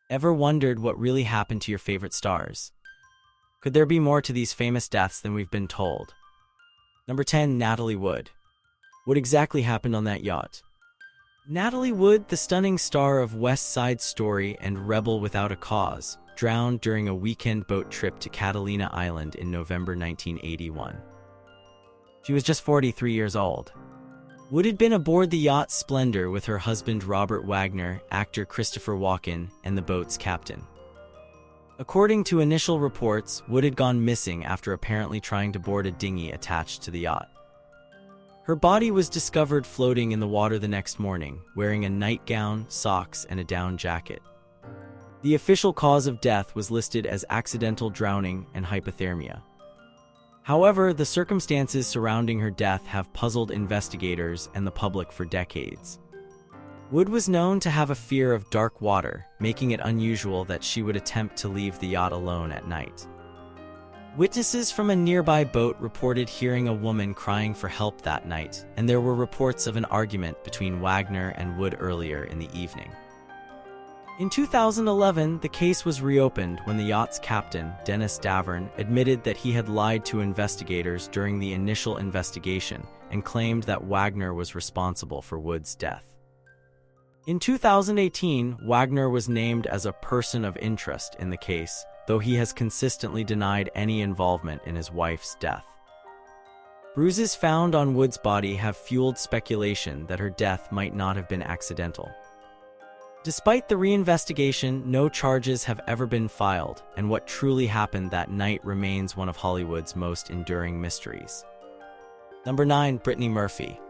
Ever wondered what really happened to your favorite stars? Could there be more to these famous deaths than we've been told? Number 10. Natalie Wood. What exactly happened on that yacht? Natalie Wood, the stunning star of West Side Story and Rebel Without a Cause, drowned during a weekend boat trip to Catalina Island in November 1981. She was just 43 years old. Wood had been aboard the yacht Splendor with her husband Robert Wagner, actor Christopher Walken, and the boat's captain. According to initial reports, Wood had gone missing after apparently trying to board a dinghy attached to the yacht. Her body was discovered floating in the water the next morning, wearing a nightgown, socks, and a down jacket. The official cause of death was listed as accidental drowning and hypothermia. However, the circumstances surrounding her death have puzzled investigators and the public for decades. Wood was known to have a fear of dark water, making it unusual that she would attempt to leave the yacht alone at night. Witnesses from a nearby boat reported hearing a woman crying for help that night, and there were reports of an argument between Wagner and Wood earlier in the evening. In 2011, the case was reopened when the yacht's captain, Dennis Davern, admitted that he had lied to investigators during the initial investigation and claimed that Wagner was responsible for Wood's death. In 2018, Wagner was named as a person of interest in the case, though he has consistently denied any involvement in his wife's death. Bruises found on Wood's body have fueled speculation that her death might not have been accidental. Despite the reinvestigation, no charges have ever been filed, and what truly happened that night remains one of Hollywood's most enduring mysteries. Number 9. Brittany Murphy.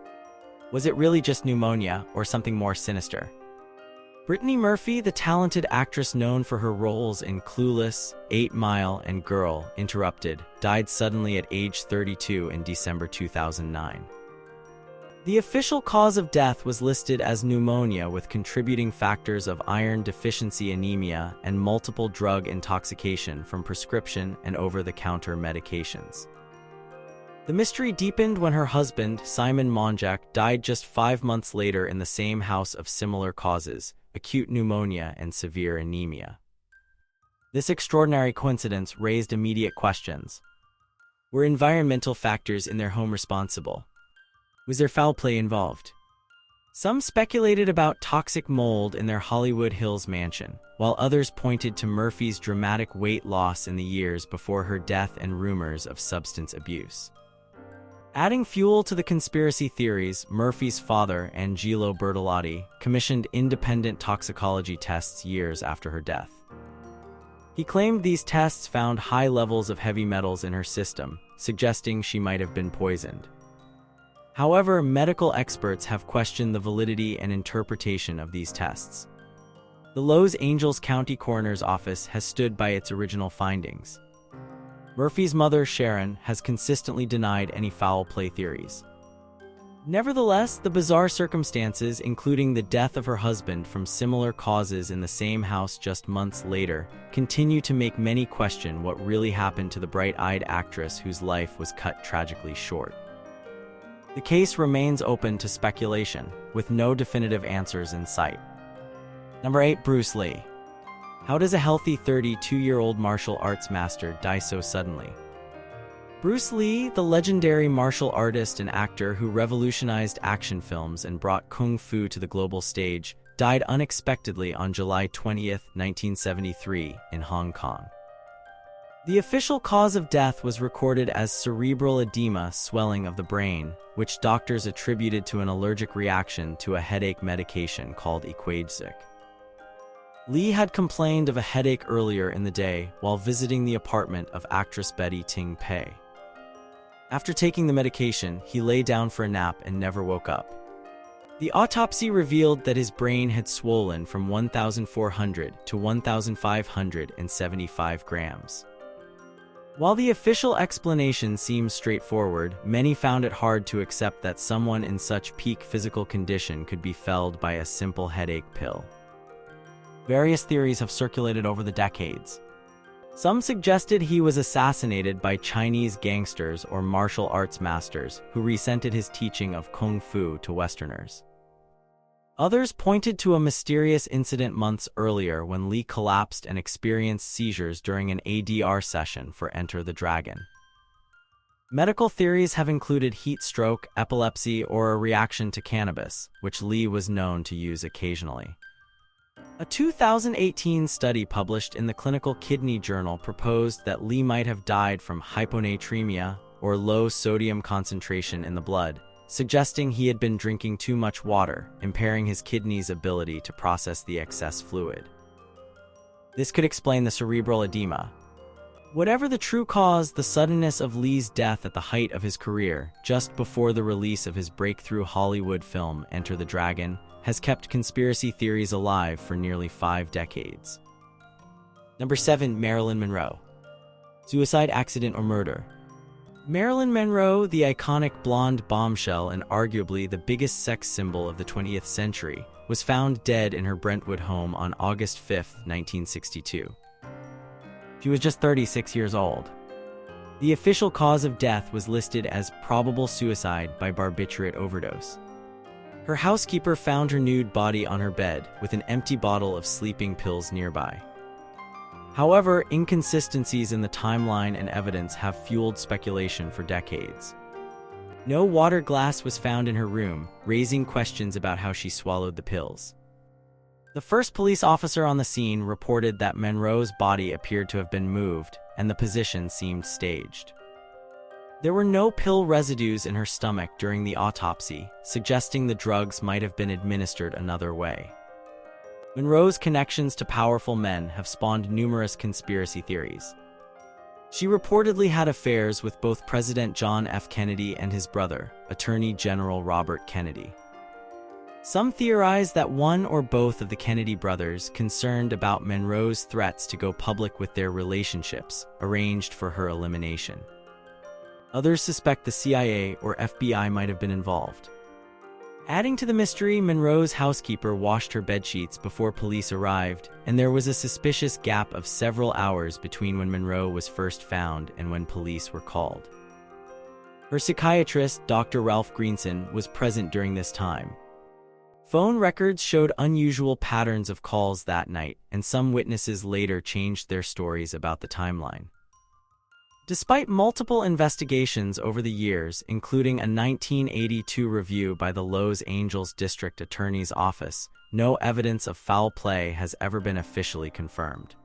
Was it really just pneumonia, or something more sinister? Brittany Murphy, the talented actress known for her roles in Clueless, 8 Mile, and Girl, Interrupted, died suddenly at age 32 in December 2009. The official cause of death was listed as pneumonia with contributing factors of iron deficiency anemia and multiple drug intoxication from prescription and over-the-counter medications. The mystery deepened when her husband, Simon Monjack, died just 5 months later in the same house of similar causes, acute pneumonia and severe anemia. This extraordinary coincidence raised immediate questions. Were environmental factors in their home responsible? Was there foul play involved? Some speculated about toxic mold in their Hollywood Hills mansion, while others pointed to Murphy's dramatic weight loss in the years before her death and rumors of substance abuse. Adding fuel to the conspiracy theories, Murphy's father, Angelo Bertolotti, commissioned independent toxicology tests years after her death. He claimed these tests found high levels of heavy metals in her system, suggesting she might have been poisoned. However, medical experts have questioned the validity and interpretation of these tests. The Los Angeles County Coroner's Office has stood by its original findings. Murphy's mother, Sharon, has consistently denied any foul play theories. Nevertheless, the bizarre circumstances, including the death of her husband from similar causes in the same house just months later, continue to make many question what really happened to the bright-eyed actress whose life was cut tragically short. The case remains open to speculation, with no definitive answers in sight. Number 8. Bruce Lee. How does a healthy 32-year-old martial arts master die so suddenly? Bruce Lee, the legendary martial artist and actor who revolutionized action films and brought kung fu to the global stage, died unexpectedly on July 20, 1973, in Hong Kong. The official cause of death was recorded as cerebral edema, swelling of the brain, which doctors attributed to an allergic reaction to a headache medication called Equagesic. Lee had complained of a headache earlier in the day while visiting the apartment of actress Betty Ting Pei. After taking the medication, he lay down for a nap and never woke up. The autopsy revealed that his brain had swollen from 1,400 to 1,575 grams. While the official explanation seems straightforward, many found it hard to accept that someone in such peak physical condition could be felled by a simple headache pill. Various theories have circulated over the decades. Some suggested he was assassinated by Chinese gangsters or martial arts masters who resented his teaching of kung fu to Westerners. Others pointed to a mysterious incident months earlier when Lee collapsed and experienced seizures during an ADR session for Enter the Dragon. Medical theories have included heat stroke, epilepsy, or a reaction to cannabis, which Lee was known to use occasionally. A 2018 study published in the Clinical Kidney Journal proposed that Lee might have died from hyponatremia, or low sodium concentration in the blood, suggesting he had been drinking too much water, impairing his kidneys' ability to process the excess fluid. This could explain the cerebral edema. Whatever the true cause, the suddenness of Lee's death at the height of his career, just before the release of his breakthrough Hollywood film Enter the Dragon, has kept conspiracy theories alive for nearly 5 decades. Number 7. Marilyn Monroe. Suicide, accident, or murder? Marilyn Monroe, the iconic blonde bombshell and arguably the biggest sex symbol of the 20th century, was found dead in her Brentwood home on August 5, 1962. She was just 36 years old. The official cause of death was listed as probable suicide by barbiturate overdose. Her housekeeper found her nude body on her bed with an empty bottle of sleeping pills nearby. However, inconsistencies in the timeline and evidence have fueled speculation for decades. No water glass was found in her room, raising questions about how she swallowed the pills. The first police officer on the scene reported that Monroe's body appeared to have been moved, and the position seemed staged. There were no pill residues in her stomach during the autopsy, suggesting the drugs might have been administered another way. Monroe's connections to powerful men have spawned numerous conspiracy theories. She reportedly had affairs with both President John F. Kennedy and his brother, Attorney General Robert Kennedy. Some theorize that one or both of the Kennedy brothers, concerned about Monroe's threats to go public with their relationships, arranged for her elimination. Others suspect the CIA or FBI might have been involved. Adding to the mystery, Monroe's housekeeper washed her bedsheets before police arrived, and there was a suspicious gap of several hours between when Monroe was first found and when police were called. Her psychiatrist, Dr. Ralph Greenson, was present during this time. Phone records showed unusual patterns of calls that night, and some witnesses later changed their stories about the timeline. Despite multiple investigations over the years, including a 1982 review by the Los Angeles District Attorney's Office, no evidence of foul play has ever been officially confirmed.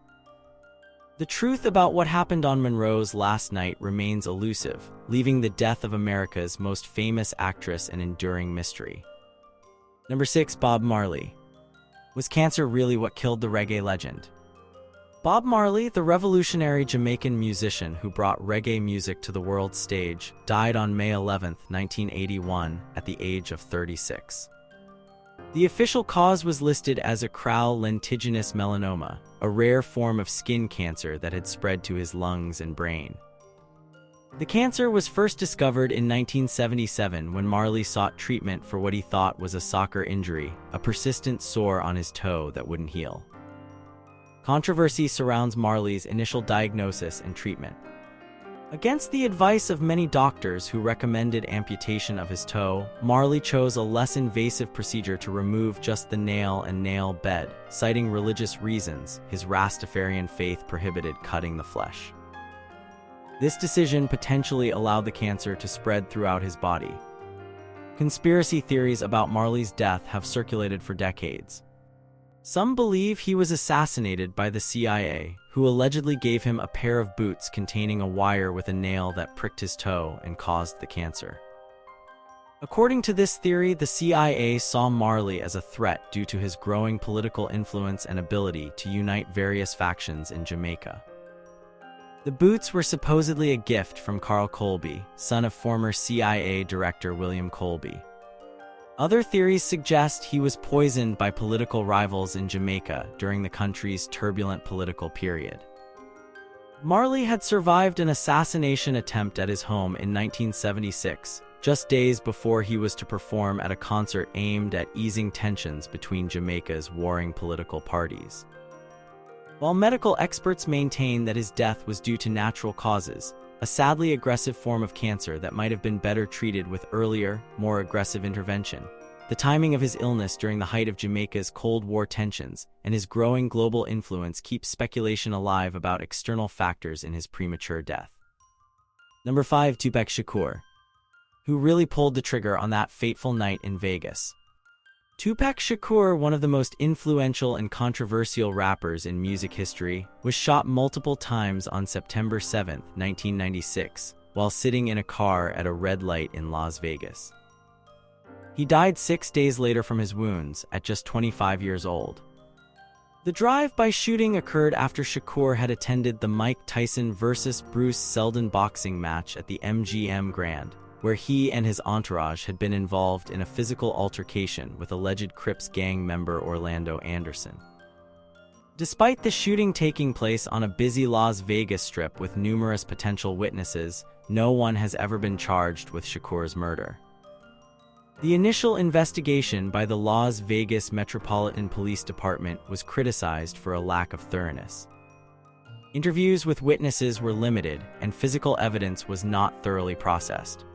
The truth about what happened on Monroe's last night remains elusive, leaving the death of America's most famous actress an enduring mystery. Number 6. Bob Marley. Was cancer really what killed the reggae legend? Bob Marley, the revolutionary Jamaican musician who brought reggae music to the world stage, died on May 11, 1981, at the age of 36. The official cause was listed as acral lentiginous melanoma, a rare form of skin cancer that had spread to his lungs and brain. The cancer was first discovered in 1977 when Marley sought treatment for what he thought was a soccer injury, a persistent sore on his toe that wouldn't heal. Controversy surrounds Marley's initial diagnosis and treatment. Against the advice of many doctors who recommended amputation of his toe, Marley chose a less invasive procedure to remove just the nail and nail bed, citing religious reasons. His Rastafarian faith prohibited cutting the flesh. This decision potentially allowed the cancer to spread throughout his body. Conspiracy theories about Marley's death have circulated for decades. Some believe he was assassinated by the CIA, who allegedly gave him a pair of boots containing a wire with a nail that pricked his toe and caused the cancer. According to this theory, the CIA saw Marley as a threat due to his growing political influence and ability to unite various factions in Jamaica. The boots were supposedly a gift from Carl Colby, son of former CIA Director William Colby. Other theories suggest he was poisoned by political rivals in Jamaica during the country's turbulent political period. Marley had survived an assassination attempt at his home in 1976, just days before he was to perform at a concert aimed at easing tensions between Jamaica's warring political parties. While medical experts maintain that his death was due to natural causes, a sadly aggressive form of cancer that might have been better treated with earlier, more aggressive intervention, The timing of his illness during the height of Jamaica's Cold War tensions and his growing global influence keeps speculation alive about external factors in his premature death. Number 5. Tupac Shakur. Who really pulled the trigger on that fateful night in Vegas? Tupac Shakur, one of the most influential and controversial rappers in music history, was shot multiple times on September 7, 1996, while sitting in a car at a red light in Las Vegas. He died 6 days later from his wounds, at just 25 years old. The drive-by shooting occurred after Shakur had attended the Mike Tyson vs. Bruce Seldon boxing match at the MGM Grand, where he and his entourage had been involved in a physical altercation with alleged Crips gang member Orlando Anderson. Despite the shooting taking place on a busy Las Vegas strip with numerous potential witnesses, no one has ever been charged with Shakur's murder. The initial investigation by the Las Vegas Metropolitan Police Department was criticized for a lack of thoroughness. Interviews with witnesses were limited, and physical evidence was not thoroughly processed.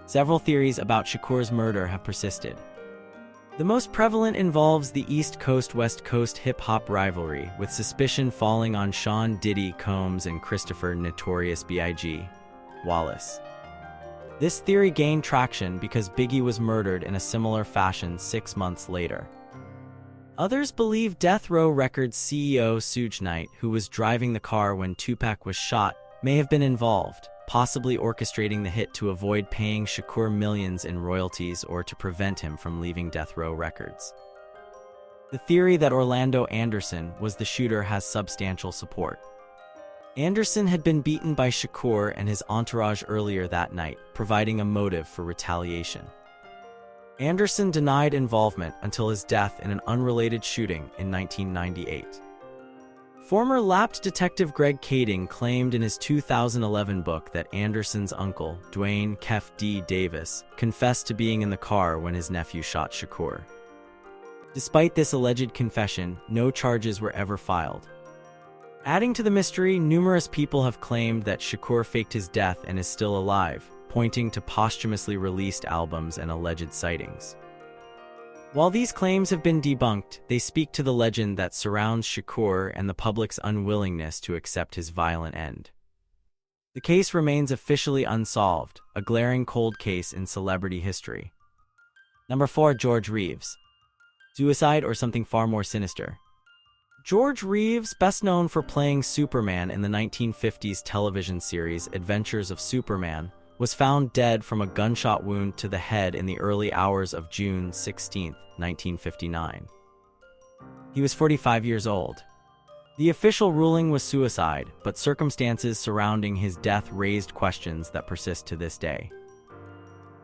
Several theories about Shakur's murder have persisted. The most prevalent involves the East Coast-West Coast hip-hop rivalry, with suspicion falling on Sean Diddy Combs and Christopher Notorious B.I.G. Wallace. This theory gained traction because Biggie was murdered in a similar fashion 6 months later. Others believe Death Row Records CEO Suge Knight, who was driving the car when Tupac was shot, may have been involved, possibly orchestrating the hit to avoid paying Shakur millions in royalties or to prevent him from leaving Death Row Records. The theory that Orlando Anderson was the shooter has substantial support. Anderson had been beaten by Shakur and his entourage earlier that night, providing a motive for retaliation. Anderson denied involvement until his death in an unrelated shooting in 1998. Former lapped detective Greg Kading claimed in his 2011 book that Anderson's uncle, Dwayne "Kef" D. Davis, confessed to being in the car when his nephew shot Shakur. Despite this alleged confession, no charges were ever filed. Adding to the mystery, numerous people have claimed that Shakur faked his death and is still alive, pointing to posthumously released albums and alleged sightings. While these claims have been debunked, they speak to the legend that surrounds Shakur and the public's unwillingness to accept his violent end. The case remains officially unsolved, a glaring cold case in celebrity history. Number 4. George Reeves. Suicide or something far more sinister? George Reeves, best known for playing Superman in the 1950s television series Adventures of Superman, was found dead from a gunshot wound to the head in the early hours of June 16, 1959. He was 45 years old. The official ruling was suicide, but circumstances surrounding his death raised questions that persist to this day.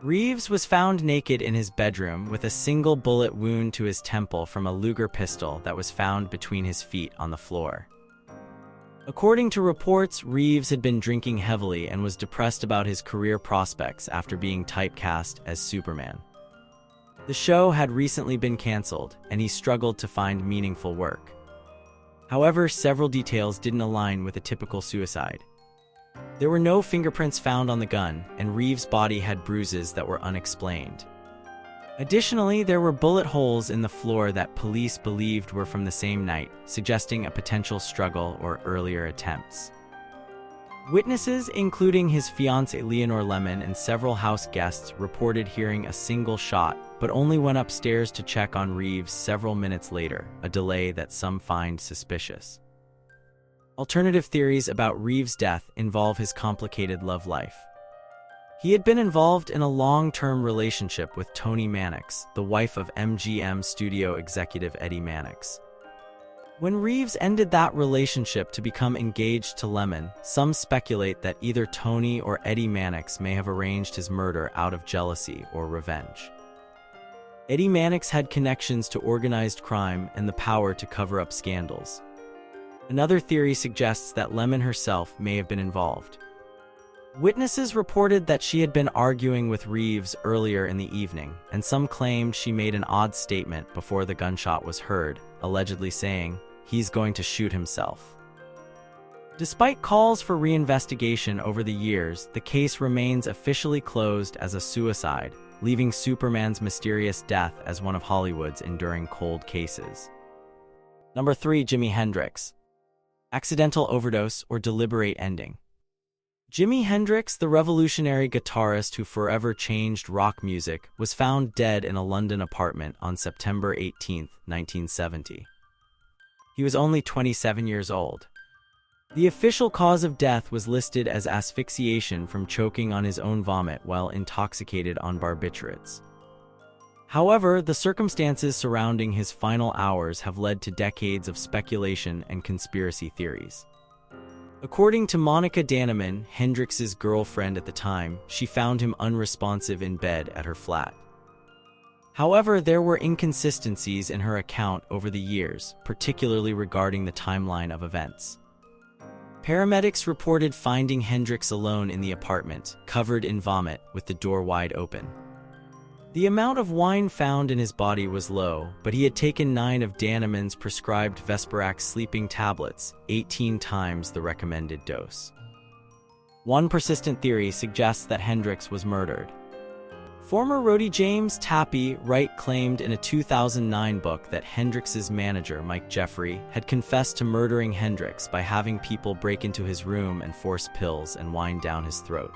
Reeves was found naked in his bedroom with a single bullet wound to his temple from a Luger pistol that was found between his feet on the floor. According to reports, Reeves had been drinking heavily and was depressed about his career prospects after being typecast as Superman. The show had recently been canceled, and he struggled to find meaningful work. However, several details didn't align with a typical suicide. There were no fingerprints found on the gun, and Reeves' body had bruises that were unexplained. Additionally, there were bullet holes in the floor that police believed were from the same night, suggesting a potential struggle or earlier attempts. Witnesses, including his fiancée Leonore Lemon and several house guests, reported hearing a single shot, but only went upstairs to check on Reeves several minutes later, a delay that some find suspicious. Alternative theories about Reeves' death involve his complicated love life. He had been involved in a long-term relationship with Toni Mannix, the wife of MGM studio executive Eddie Mannix. When Reeves ended that relationship to become engaged to Lemon, some speculate that either Toni or Eddie Mannix may have arranged his murder out of jealousy or revenge. Eddie Mannix had connections to organized crime and the power to cover up scandals. Another theory suggests that Lemon herself may have been involved. Witnesses reported that she had been arguing with Reeves earlier in the evening, and some claimed she made an odd statement before the gunshot was heard, allegedly saying, "He's going to shoot himself." Despite calls for reinvestigation over the years, the case remains officially closed as a suicide, leaving Superman's mysterious death as one of Hollywood's enduring cold cases. Number 3. Jimi Hendrix. Accidental overdose or deliberate ending. Jimi Hendrix, the revolutionary guitarist who forever changed rock music, was found dead in a London apartment on September 18, 1970. He was only 27 years old. The official cause of death was listed as asphyxiation from choking on his own vomit while intoxicated on barbiturates. However, the circumstances surrounding his final hours have led to decades of speculation and conspiracy theories. According to Monica Danneman, Hendrix's girlfriend at the time, she found him unresponsive in bed at her flat. However, there were inconsistencies in her account over the years, particularly regarding the timeline of events. Paramedics reported finding Hendrix alone in the apartment, covered in vomit, with the door wide open. The amount of wine found in his body was low, but he had taken 9 of Danneman's prescribed Vesperax sleeping tablets, 18 times the recommended dose. One persistent theory suggests that Hendrix was murdered. Former roadie James "Tappy" Wright claimed in a 2009 book that Hendrix's manager, Mike Jeffrey, had confessed to murdering Hendrix by having people break into his room and force pills and wine down his throat.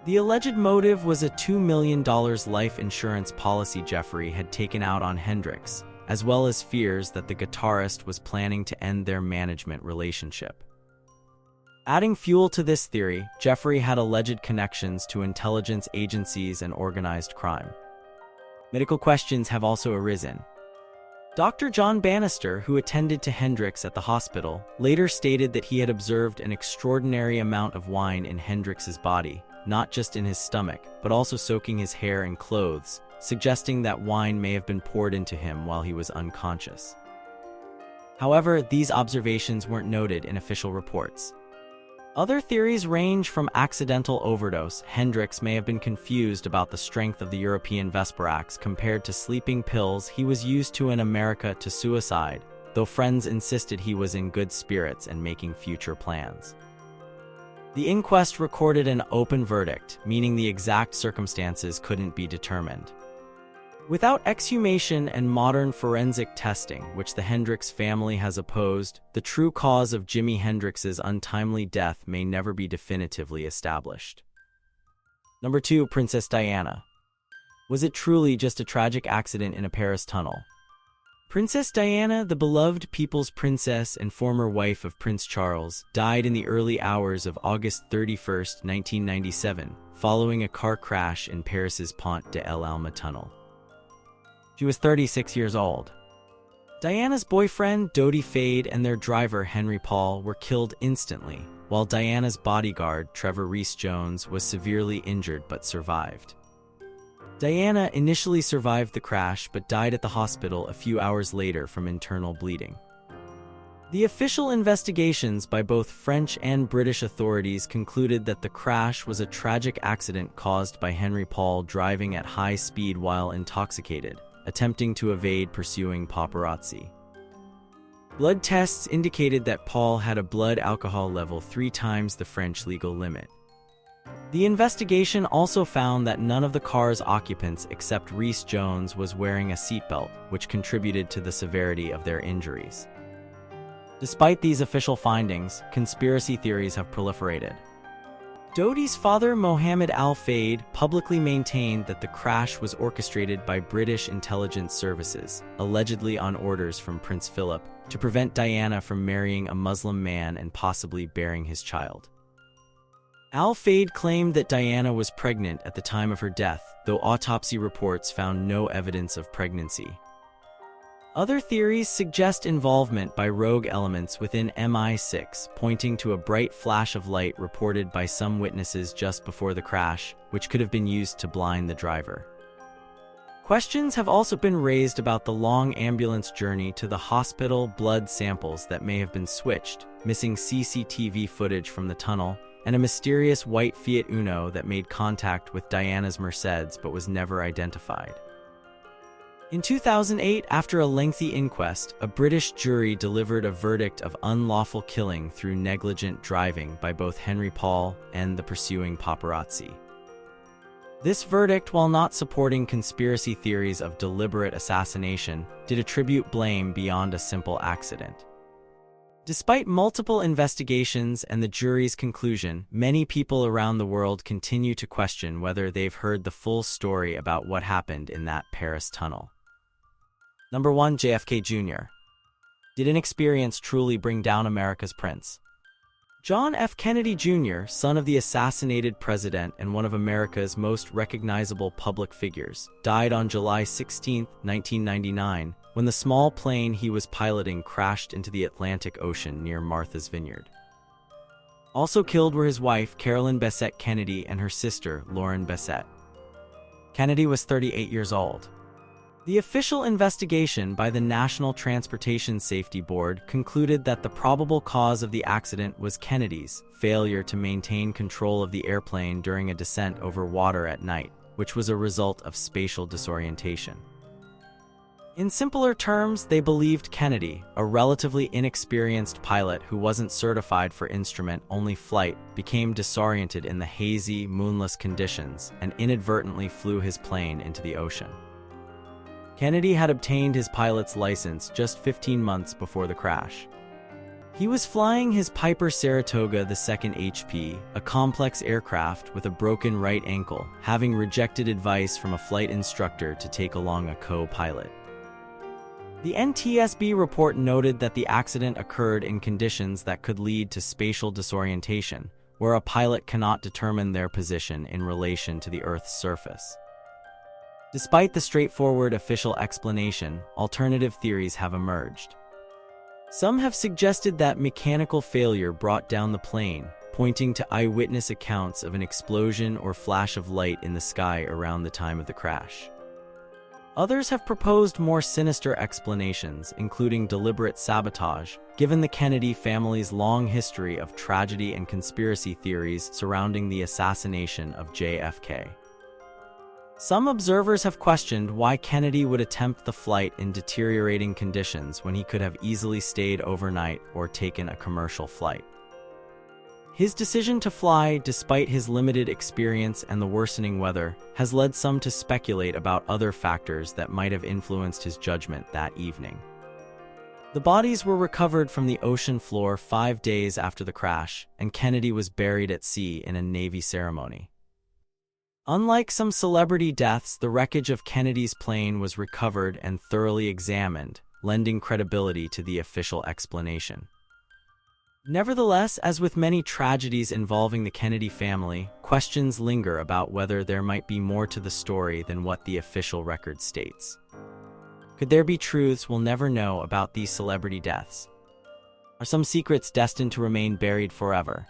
The alleged motive was a $2 million life insurance policy Jeffrey had taken out on Hendrix, as well as fears that the guitarist was planning to end their management relationship. Adding fuel to this theory, Jeffrey had alleged connections to intelligence agencies and organized crime. Medical questions have also arisen. Dr. John Bannister, who attended to Hendrix at the hospital, later stated that he had observed an extraordinary amount of wine in Hendrix's body, not just in his stomach, but also soaking his hair and clothes, suggesting that wine may have been poured into him while he was unconscious. However, these observations weren't noted in official reports. Other theories range from accidental overdose. Hendrix may have been confused about the strength of the European Vesperax compared to sleeping pills he was used to in America, to suicide, though friends insisted he was in good spirits and making future plans. The inquest recorded an open verdict, meaning the exact circumstances couldn't be determined. Without exhumation and modern forensic testing, which the Hendrix family has opposed, the true cause of Jimi Hendrix's untimely death may never be definitively established. Number 2. Princess Diana. Was it truly just a tragic accident in a Paris tunnel? Princess Diana, the beloved people's princess and former wife of Prince Charles, died in the early hours of August 31, 1997, following a car crash in Paris's Pont de l'Alma tunnel. She was 36 years old. Diana's boyfriend, Dodi Fade, and their driver, Henry Paul, were killed instantly, while Diana's bodyguard, Trevor Rees-Jones, was severely injured but survived. Diana initially survived the crash but died at the hospital a few hours later from internal bleeding. The official investigations by both French and British authorities concluded that the crash was a tragic accident caused by Henry Paul driving at high speed while intoxicated, attempting to evade pursuing paparazzi. Blood tests indicated that Paul had a blood alcohol level 3 times the French legal limit. The investigation also found that none of the car's occupants except Rees-Jones was wearing a seatbelt, which contributed to the severity of their injuries. Despite these official findings, conspiracy theories have proliferated. Dodi's father, Mohammed Al-Fayed, publicly maintained that the crash was orchestrated by British intelligence services, allegedly on orders from Prince Philip, to prevent Diana from marrying a Muslim man and possibly bearing his child. Al-Fayed claimed that Diana was pregnant at the time of her death, though autopsy reports found no evidence of pregnancy. Other theories suggest involvement by rogue elements within MI6, pointing to a bright flash of light reported by some witnesses just before the crash, which could have been used to blind the driver. Questions have also been raised about the long ambulance journey to the hospital, blood samples that may have been switched, missing CCTV footage from the tunnel, and a mysterious white Fiat Uno that made contact with Diana's Mercedes but was never identified. In 2008, after a lengthy inquest, a British jury delivered a verdict of unlawful killing through negligent driving by both Henry Paul and the pursuing paparazzi. This verdict, while not supporting conspiracy theories of deliberate assassination, did attribute blame beyond a simple accident. Despite multiple investigations and the jury's conclusion, many people around the world continue to question whether they've heard the full story about what happened in that Paris tunnel. Number 1. JFK Jr. Did inexperience truly bring down America's prince? John F. Kennedy Jr., son of the assassinated president and one of America's most recognizable public figures, died on July 16, 1999, when the small plane he was piloting crashed into the Atlantic Ocean near Martha's Vineyard. Also killed were his wife, Carolyn Bessette Kennedy, and her sister, Lauren Bessette. Kennedy was 38 years old. The official investigation by the National Transportation Safety Board concluded that the probable cause of the accident was Kennedy's failure to maintain control of the airplane during a descent over water at night, which was a result of spatial disorientation. In simpler terms, they believed Kennedy, a relatively inexperienced pilot who wasn't certified for instrument-only flight, became disoriented in the hazy, moonless conditions and inadvertently flew his plane into the ocean. Kennedy had obtained his pilot's license just 15 months before the crash. He was flying his Piper Saratoga II HP, a complex aircraft with a broken right ankle, having rejected advice from a flight instructor to take along a co-pilot. The NTSB report noted that the accident occurred in conditions that could lead to spatial disorientation, where a pilot cannot determine their position in relation to the Earth's surface. Despite the straightforward official explanation, alternative theories have emerged. Some have suggested that mechanical failure brought down the plane, pointing to eyewitness accounts of an explosion or flash of light in the sky around the time of the crash. Others have proposed more sinister explanations, including deliberate sabotage, given the Kennedy family's long history of tragedy and conspiracy theories surrounding the assassination of JFK. Some observers have questioned why Kennedy would attempt the flight in deteriorating conditions when he could have easily stayed overnight or taken a commercial flight. His decision to fly, despite his limited experience and the worsening weather, has led some to speculate about other factors that might have influenced his judgment that evening. The bodies were recovered from the ocean floor 5 days after the crash, and Kennedy was buried at sea in a Navy ceremony. Unlike some celebrity deaths, the wreckage of Kennedy's plane was recovered and thoroughly examined, lending credibility to the official explanation. Nevertheless, as with many tragedies involving the Kennedy family, questions linger about whether there might be more to the story than what the official record states. Could there be truths we'll never know about these celebrity deaths? Are some secrets destined to remain buried forever?